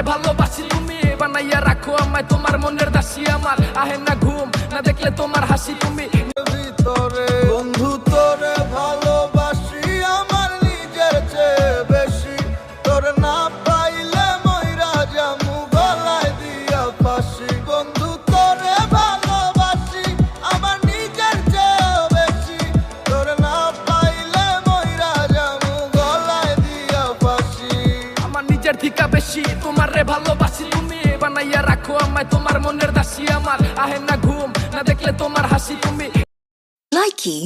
ভালোবাসি তুমি বানাইয়া রাখো আমায় তোমার মনের দাসী আমার আহে না ঘুম না দেখলে তোমার হাসি তুমি ভিতরে বন্ধু তোরে ভালোবাসি আমার নিজের চেয়ে বেশি তোরে না পাইলে মইরা যামু গলায় দিয়া ফাঁসি বন্ধু তোরে ভালোবাসি আমার নিজের চেয়ে বেশি তোরে না পাইলে মইরা যামু গলায় দিয়া ফাঁসি আমার নিজের থিকা বেশি তোমার রে ভালোবাসি তুমি বানাইয়া রাখো আমায় তোমার মনের দাসী আমার আহে না ঘুম না দেখলে তোমার হাসি তুমি Likey